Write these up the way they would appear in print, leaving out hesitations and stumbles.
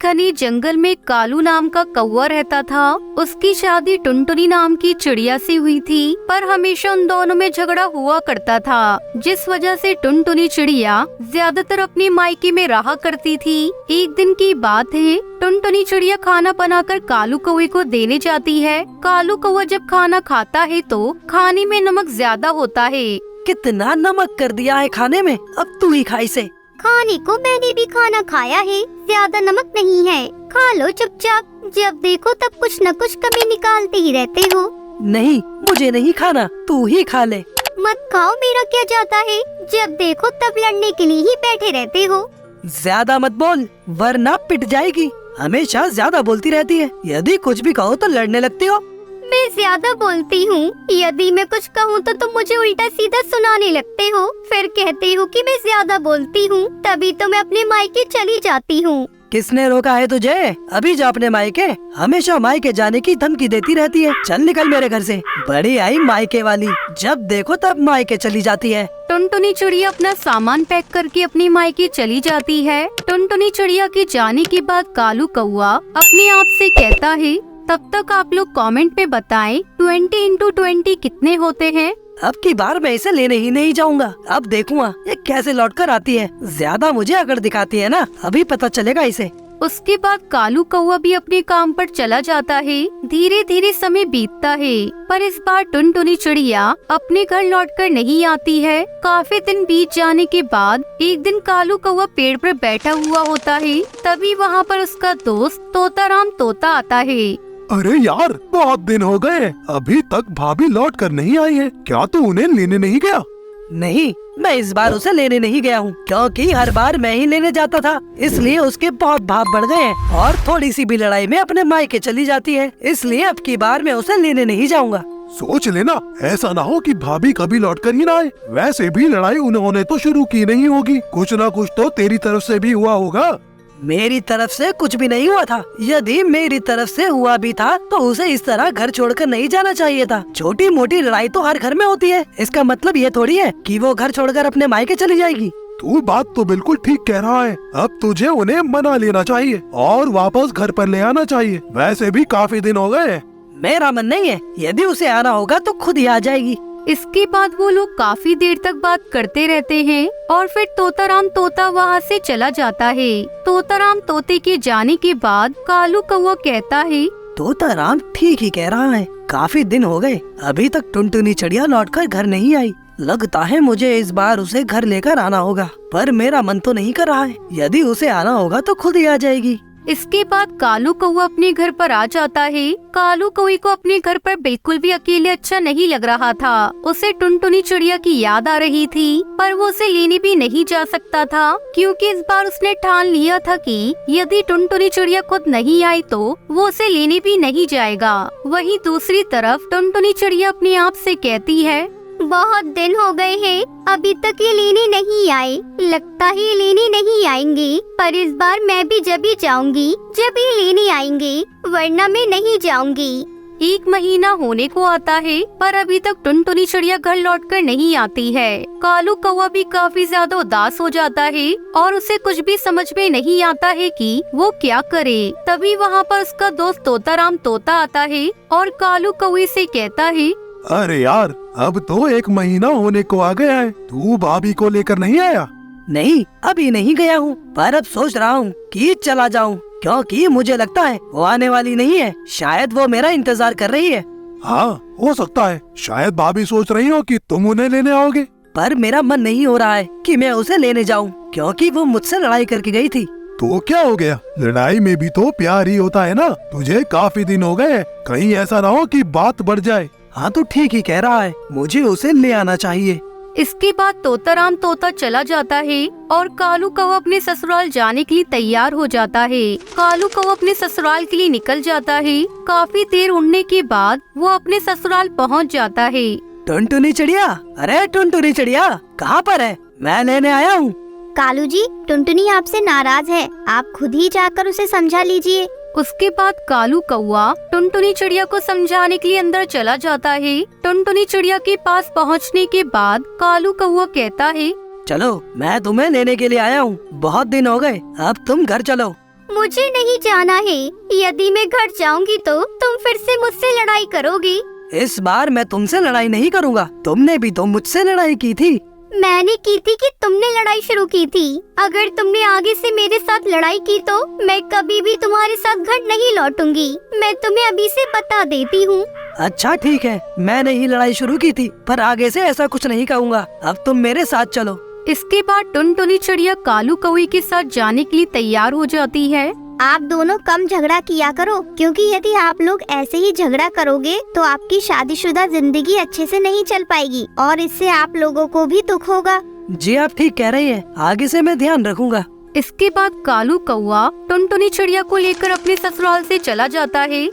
एक घने जंगल में कालू नाम का कौवा रहता था। उसकी शादी टुनटुनी नाम की चिड़िया से हुई थी, पर हमेशा उन दोनों में झगड़ा हुआ करता था, जिस वजह से टुनटुनी चिड़िया ज्यादातर अपनी मायके में रहा करती थी। एक दिन की बात है, टुनटुनी चिड़िया खाना बनाकर कालू कौवे को देने जाती है। कालू कौवा जब खाना खाता है तो खाने में नमक ज्यादा होता है। कितना नमक कर दिया है खाने में, अब तू ही खा इसे। खाने को मैंने भी खाना खाया है, ज्यादा नमक नहीं है, खा लो चुपचाप। जब देखो तब कुछ न कुछ कमी निकालते ही रहते हो। नहीं, मुझे नहीं खाना, तू ही खा ले। मत खाओ, मेरा क्या जाता है, जब देखो तब लड़ने के लिए ही बैठे रहते हो। ज्यादा मत बोल वरना पिट जाएगी। हमेशा ज्यादा बोलती रहती है, यदि कुछ भी कहो तो लड़ने लगती हो। मैं ज्यादा बोलती हूँ, यदि मैं कुछ कहूँ तो तुम मुझे उल्टा सीधा सुनाने लगते हो, फिर कहते हो कि मैं ज्यादा बोलती हूँ, तभी तो मैं अपने मायके चली जाती हूँ। किसने रोका है तुझे? अभी जा अपने मायके। हमेशा मायके जाने की धमकी देती रहती है। चल निकल मेरे घर से। बड़ी आई मायके वाली, जब देखो तब मायके चली जाती है। टुनटुनी चिड़िया अपना सामान पैक करके अपनी मायके चली जाती है। टुनटुनी चिड़िया के जाने के बाद कालू कौवा अपने आप से कहता है, तब तक आप लोग कमेंट में बताएं 20 into 20 कितने होते हैं। अब की बार मैं इसे लेने ही नहीं जाऊंगा। अब देखूंगा ये कैसे लौट कर आती है। ज्यादा मुझे अकड़ दिखाती है ना, अभी पता चलेगा इसे। उसके बाद कालू कौवा भी अपने काम पर चला जाता है। धीरे धीरे समय बीतता है, पर इस बार टुनटुनी चिड़िया अपने घर लौटकर नहीं आती है। काफी दिन बीत जाने के बाद एक दिन कालू कौवा पेड़ पर बैठा हुआ होता है। तभी वहाँ पर उसका दोस्त तोताराम तोता आता है। अरे यार, बहुत दिन हो गए, अभी तक भाभी लौट कर नहीं आई है, क्या तू उन्हें लेने नहीं गया? नहीं, मैं इस बार उसे लेने नहीं गया हूँ, क्योंकि हर बार मैं ही लेने जाता था, इसलिए उसके बहुत भाव बढ़ गए हैं और थोड़ी सी भी लड़ाई में अपने मायके चली जाती है, इसलिए अब की बार मैं उसे लेने नहीं जाऊंगा। सोच लेना, ऐसा ना हो कि भाभी कभी लौट कर ही ना आए। वैसे भी लड़ाई उन्होंने तो शुरू की नहीं होगी, कुछ ना कुछ तो तेरी तरफ से भी हुआ होगा। मेरी तरफ से कुछ भी नहीं हुआ था। यदि मेरी तरफ से हुआ भी था तो उसे इस तरह घर छोड़कर नहीं जाना चाहिए था। छोटी मोटी लड़ाई तो हर घर में होती है, इसका मतलब ये थोड़ी है कि वो घर छोड़कर अपने मायके चली जाएगी। तू बात तो बिल्कुल ठीक कह रहा है। अब तुझे उन्हें मना लेना चाहिए और वापस घर पर ले आना चाहिए। वैसे भी काफी दिन हो गए। मेरा मन नहीं है, यदि उसे आना होगा तो खुद ही आ जाएगी। इसके बाद वो लोग काफी देर तक बात करते रहते हैं और फिर तोताराम तोता वहाँ से चला जाता है। तोताराम तोते के जाने के बाद कालू कौवा कहता है, तोताराम ठीक ही कह रहा है, काफी दिन हो गए, अभी तक टुनटुनी चिड़िया लौटकर घर नहीं आई। लगता है मुझे इस बार उसे घर लेकर आना होगा, पर मेरा मन तो नहीं कर रहा है। यदि उसे आना होगा तो खुद ही आ जाएगी। इसके बाद कालू कौवा अपने घर पर आ जाता है। कालू कौवे को अपने घर पर बिल्कुल भी अकेले अच्छा नहीं लग रहा था। उसे टुनटुनी चिड़िया की याद आ रही थी, पर वो उसे लेने भी नहीं जा सकता था, क्योंकि इस बार उसने ठान लिया था कि यदि टुनटुनी चिड़िया खुद नहीं आई तो वो उसे लेने भी नहीं जाएगा। वहीं दूसरी तरफ टुनटुनी चिड़िया अपने आप से कहती है, बहुत दिन हो गए हैं, अभी तक ये लेने नहीं आए, लगता है ये लेने नहीं आएंगे, पर इस बार मैं भी जब ही जाऊंगी जब ये लेने आएंगे, वरना मैं नहीं जाऊंगी। 1 महीना होने को आता है, पर अभी तक टुनटुनी चिड़िया घर लौटकर नहीं आती है। कालू कौवा भी काफी ज्यादा उदास हो जाता है और उसे कुछ भी समझ में नहीं आता है कि वो क्या करे। तभी वहाँ पर उसका दोस्त तोताराम तोता आता है और कालू कौवे से कहता है, अरे यार, अब तो 1 महीना होने को आ गया है, तू भाभी को लेकर नहीं आया? नहीं, अभी नहीं गया हूँ, पर अब सोच रहा हूँ कि चला जाऊँ, क्योंकि मुझे लगता है वो आने वाली नहीं है। शायद वो मेरा इंतजार कर रही है। हाँ, हो सकता है, शायद भाभी सोच रही हो कि तुम उन्हें लेने आओगे। पर मेरा मन नहीं हो रहा है कि मैं उसे लेने जाऊँ, क्योंकि वो मुझसे लड़ाई करके गई थी। तो क्या हो गया, लड़ाई में भी तो प्यार ही होता है ना। तुझे काफी दिन हो गए, कहीं ऐसा ना हो कि बात बढ़ जाए। हाँ, तो ठीक ही कह रहा है, मुझे उसे ले आना चाहिए। इसके बाद तोताराम तोता चला जाता है और कालू कौवा अपने ससुराल जाने के लिए तैयार हो जाता है। कालू कौवा अपने ससुराल के लिए निकल जाता है। काफी देर उड़ने के बाद वो अपने ससुराल पहुंच जाता है। टुनटुनी चिड़िया, अरे टुनटुनी चिड़िया, कहाँ पर है? मैं लेने आया हूँ। कालू जी, टुनटुनी आपसे नाराज है, आप खुद ही जाकर उसे समझा लीजिए। उसके बाद कालू कौवा टुनटुनी चिड़िया को समझाने के लिए अंदर चला जाता है। टुनटुनी चिड़िया के पास पहुंचने के बाद कालू कौवा कहता है, चलो, मैं तुम्हें लेने के लिए आया हूँ, बहुत दिन हो गए, अब तुम घर चलो। मुझे नहीं जाना है। यदि मैं घर जाऊंगी तो तुम फिर से मुझसे लड़ाई करोगे। इस बार मैं तुमसे लड़ाई नहीं करूँगा। तुमने भी तो मुझसे लड़ाई की थी। मैंने की थी कि तुमने लड़ाई शुरू की थी। अगर तुमने आगे से मेरे साथ लड़ाई की तो मैं कभी भी तुम्हारे साथ घर नहीं लौटूंगी। मैं तुम्हें अभी से बता देती हूँ। अच्छा ठीक है, मैंने ही लड़ाई शुरू की थी, पर आगे से ऐसा कुछ नहीं कहूँगा। अब तुम मेरे साथ चलो। इसके बाद टुनटुनी चिड़िया कालू कौवे के साथ जाने के लिए तैयार हो जाती है। आप दोनों कम झगड़ा किया करो, क्योंकि यदि आप लोग ऐसे ही झगड़ा करोगे तो आपकी शादीशुदा जिंदगी अच्छे से नहीं चल पाएगी और इससे आप लोगों को भी दुख होगा। जी आप ठीक कह रही हैं, आगे से मैं ध्यान रखूंगा। इसके बाद कालू कौवा टुनटुनी चिड़िया को लेकर अपने ससुराल से चला जाता है।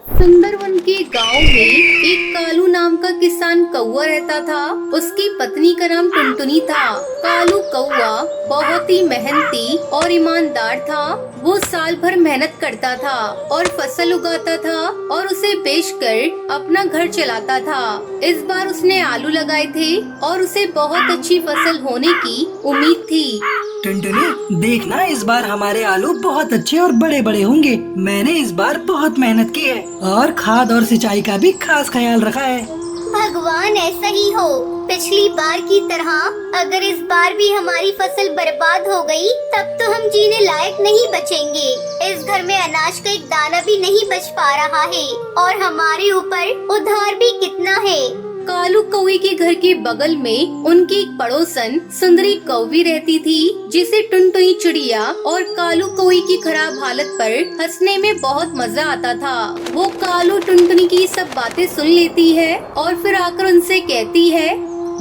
सुंदरवन के गांव में एक कालू नाम का किसान कौवा रहता था। उसकी पत्नी का नाम टुनटुनी था। कालू कौवा बहुत ही मेहनती और ईमानदार था। वो साल भर मेहनत करता था और फसल उगाता था और उसे बेचकर अपना घर चलाता था। इस बार उसने आलू लगाए थे और उसे बहुत अच्छी फसल होने की उम्मीद थी। टुनटुनी देखना, इस बार हमारे आलू बहुत अच्छे और बड़े बड़े होंगे। मैंने इस बार बहुत मेहनत की है और खाद और सिंचाई का भी खास ख्याल रखा है। भगवान ऐसा ही हो। पिछली बार की तरह अगर इस बार भी हमारी फसल बर्बाद हो गई तब तो हम जीने लायक नहीं बचेंगे। इस घर में अनाज का एक दाना भी नहीं बच पा रहा है और हमारे ऊपर उधार भी कितना है। कालू कौवे के घर के बगल में उनकी एक पड़ोसन सुंदरी कौवी रहती थी, जिसे टुनटुनी चिड़िया और कालू कौवे की खराब हालत पर हंसने में बहुत मजा आता था। वो कालू टुनटुनी की सब बातें सुन लेती है और फिर आकर उनसे कहती है,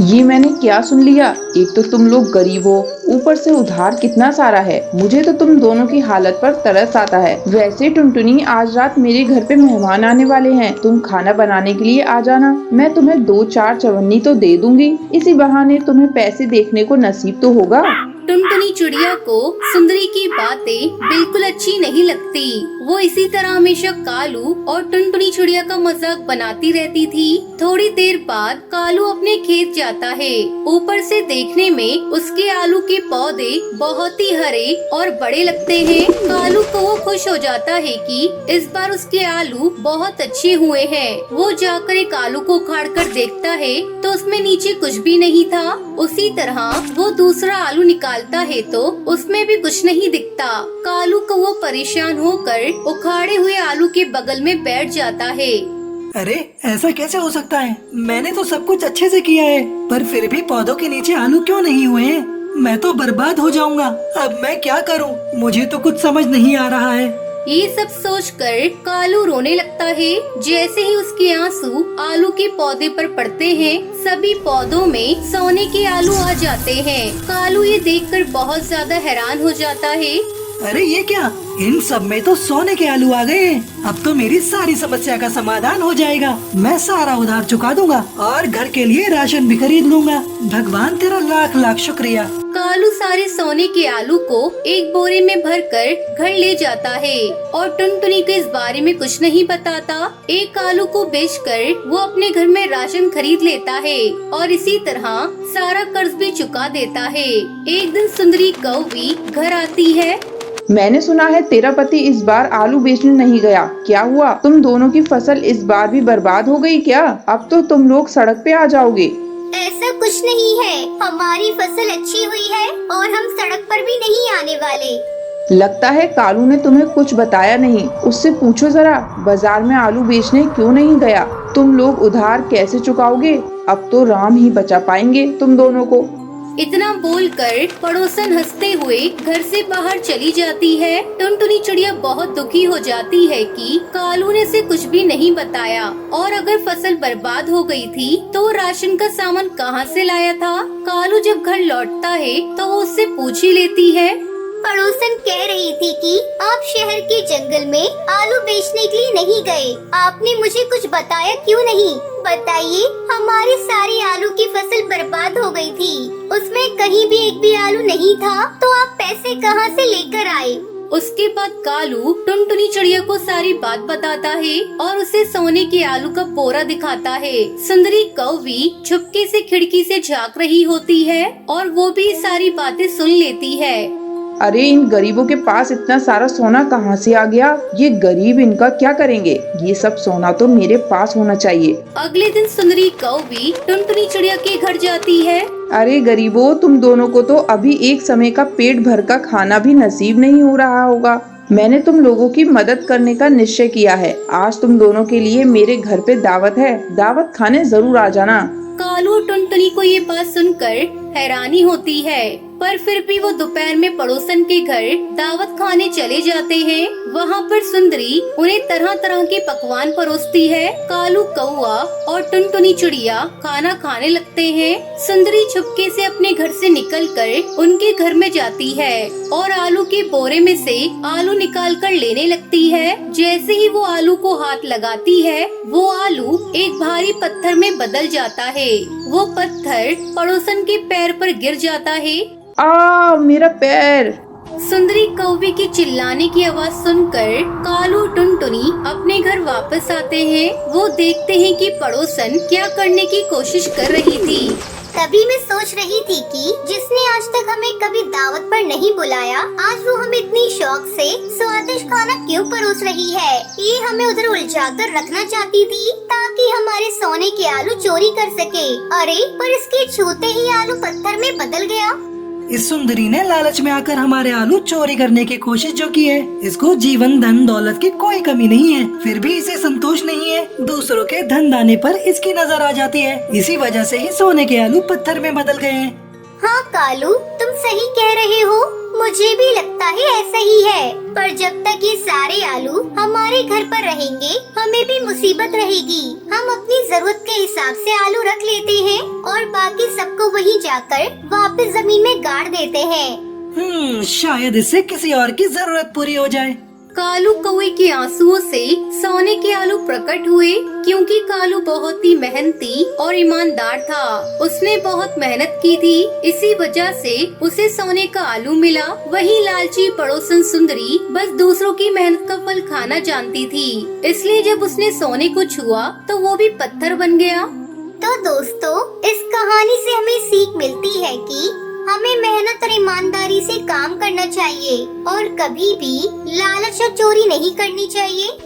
ये मैंने क्या सुन लिया। एक तो तुम लोग गरीब हो, ऊपर से उधार कितना सारा है। मुझे तो तुम दोनों की हालत पर तरस आता है। वैसे टुनटुनी, आज रात मेरे घर पे मेहमान आने वाले हैं। तुम खाना बनाने के लिए आ जाना। मैं तुम्हें 2-4 चवन्नी तो दे दूंगी। इसी बहाने तुम्हें पैसे देखने को नसीब तो होगा। टुनटुनी चिड़िया को सुंदरी की बातें बिल्कुल अच्छी नहीं लगती। वो इसी तरह हमेशा कालू और टुनटुनी चिड़िया का मजाक बनाती रहती थी। थोड़ी देर बाद कालू अपने खेत जाता है। ऊपर से देखने में उसके आलू के पौधे बहुत ही हरे और बड़े लगते हैं। कालू को वो खुश हो जाता है कि इस बार उसके आलू बहुत अच्छे हुए हैं। वो जाकर एक आलू को उखाड़ कर देखता है तो उसमें नीचे कुछ भी नहीं था। उसी तरह वो दूसरा आलू निकालता है तो उसमें भी कुछ नहीं दिखता। कालू को वो परेशान होकर उखाड़े हुए आलू के बगल में बैठ जाता है। अरे ऐसा कैसे हो सकता है? मैंने तो सब कुछ अच्छे से किया है, पर फिर भी पौधों के नीचे आलू क्यों नहीं हुए हैं? मैं तो बर्बाद हो जाऊंगा। अब मैं क्या करूं? मुझे तो कुछ समझ नहीं आ रहा है। ये सब सोचकर कालू रोने लगता है। जैसे ही उसके आंसू आलू के पौधे पर पड़ते हैं, सभी पौधों में सोने के आलू आ जाते हैं। कालू ये देखकर बहुत ज्यादा हैरान हो जाता है। अरे ये क्या? इन सब में तो सोने के आलू आ गए। अब तो मेरी सारी समस्या का समाधान हो जाएगा। मैं सारा उधार चुका दूंगा और घर के लिए राशन भी खरीद लूंगा। भगवान तेरा लाख लाख शुक्रिया। कालू सारे सोने के आलू को एक बोरे में भरकर घर ले जाता है और टुनटुनी को इस बारे में कुछ नहीं बताता। एक आलू को बेचकर वो अपने घर में राशन खरीद लेता है और इसी तरह सारा कर्ज भी चुका देता है। एक दिन सुंदरी कौवी घर आती है। मैंने सुना है तेरा पति इस बार आलू बेचने नहीं गया। क्या हुआ? तुम दोनों की फसल इस बार भी बर्बाद हो गई क्या? अब तो तुम लोग सड़क पे आ जाओगे। ऐसा कुछ नहीं है। हमारी फसल अच्छी हुई है और हम सड़क पर भी नहीं आने वाले। लगता है कालू ने तुम्हें कुछ बताया नहीं। उससे पूछो जरा, बाजार में आलू बेचने क्यों नहीं गया? तुम लोग उधार कैसे चुकाओगे? अब तो राम ही बचा पाएंगे तुम दोनों को। इतना बोलकर पड़ोसन हंसते हुए घर से बाहर चली जाती है। टुनटुनी चिड़िया बहुत दुखी हो जाती है कि कालू ने से कुछ भी नहीं बताया और अगर फसल बर्बाद हो गई थी तो राशन का सामान कहाँ से लाया था। कालू जब घर लौटता है तो वो उससे पूछ ही लेती है। पड़ोसन कह रही थी कि आप शहर के जंगल में आलू बेचने के लिए नहीं गए। आपने मुझे कुछ बताया क्यों नहीं? बताइए, हमारी सारी आलू की फसल बर्बाद हो गई थी। उसमें कहीं भी एक भी आलू नहीं था, तो आप पैसे कहां से लेकर आए? उसके बाद कालू टुनटुनी चिड़िया को सारी बात बताता है और उसे सोने के आलू का बोरा दिखाता है। सुंदरी कौवी चुपके से खिड़की से झांक रही होती है और वो भी सारी बातें सुन लेती है। अरे इन गरीबों के पास इतना सारा सोना कहाँ से आ गया? ये गरीब इनका क्या करेंगे? ये सब सोना तो मेरे पास होना चाहिए। अगले दिन सुंदरी कौवी टुनटुनी चिड़िया के घर जाती है। अरे गरीबों, तुम दोनों को तो अभी एक समय का पेट भर का खाना भी नसीब नहीं हो रहा होगा। मैंने तुम लोगों की मदद करने का निश्चय किया है। आज तुम दोनों के लिए मेरे घर पे दावत है, दावत खाने जरूर आ जाना। कालू और टुनटुनी को ये बात सुनकर हैरानी होती है, पर फिर भी वो दोपहर में पड़ोसन के घर दावत खाने चले जाते हैं। वहाँ पर सुंदरी उन्हें तरह तरह के पकवान परोसती है। कालू कौआ और टुनटुनी चिड़िया खाना खाने लगते हैं। सुंदरी छुपके से अपने घर से निकलकर उनके घर में जाती है और आलू के बोरे में से आलू निकाल कर लेने लगती है। जैसे ही वो आलू को हाथ लगाती है, वो आलू एक भारी पत्थर में बदल जाता है। वो पत्थर पड़ोसन के पैर पर गिर जाता है। मेरा पैर! सुंदरी कौवे की चिल्लाने की आवाज सुनकर कालू टुनटुनी अपने घर वापस आते हैं। वो देखते हैं कि पड़ोसन क्या करने की कोशिश कर रही थी। तभी मैं सोच रही थी कि जिसने आज तक हमें कभी दावत पर नहीं बुलाया, आज वो हमें इतनी शौक से स्वादिष्ट खाना क्यों परोस रही है। ये हमें उधर उलझाकर रखना चाहती थी ताकि हमारे सोने के आलू चोरी कर सके। अरे पर इसके छूते ही आलू पत्थर में बदल गया। इस सुंदरी ने लालच में आकर हमारे आलू चोरी करने की कोशिश जो की है। इसको जीवन धन दौलत की कोई कमी नहीं है, फिर भी इसे संतोष नहीं है। दूसरों के धन दाने पर इसकी नजर आ जाती है। इसी वजह से ही सोने के आलू पत्थर में बदल गए हैं। हाँ कालू, तुम सही कह रहे हो। मुझे भी लगता है ऐसा ही है। पर जब तक ये सारे आलू हमारे घर पर रहेंगे, हमें भी मुसीबत रहेगी। हम अपनी जरूरत के हिसाब से आलू रख लेते हैं और बाकी सबको वहीं जाकर वापस जमीन में गाड़ देते हैं। शायद इससे किसी और की जरूरत पूरी हो जाए। कालू कौवे के आंसुओं से सोने के आलू प्रकट हुए, क्योंकि कालू बहुत ही मेहनती और ईमानदार था। उसने बहुत मेहनत की थी, इसी वजह से उसे सोने का आलू मिला। वही लालची पड़ोसन सुंदरी बस दूसरों की मेहनत का फल खाना जानती थी, इसलिए जब उसने सोने को छुआ तो वो भी पत्थर बन गया। तो दोस्तों, इस कहानी से हमें सीख मिलती है कि हमें मेहनत और ईमानदारी से काम करना चाहिए और कभी भी लालच और चोरी नहीं करनी चाहिए।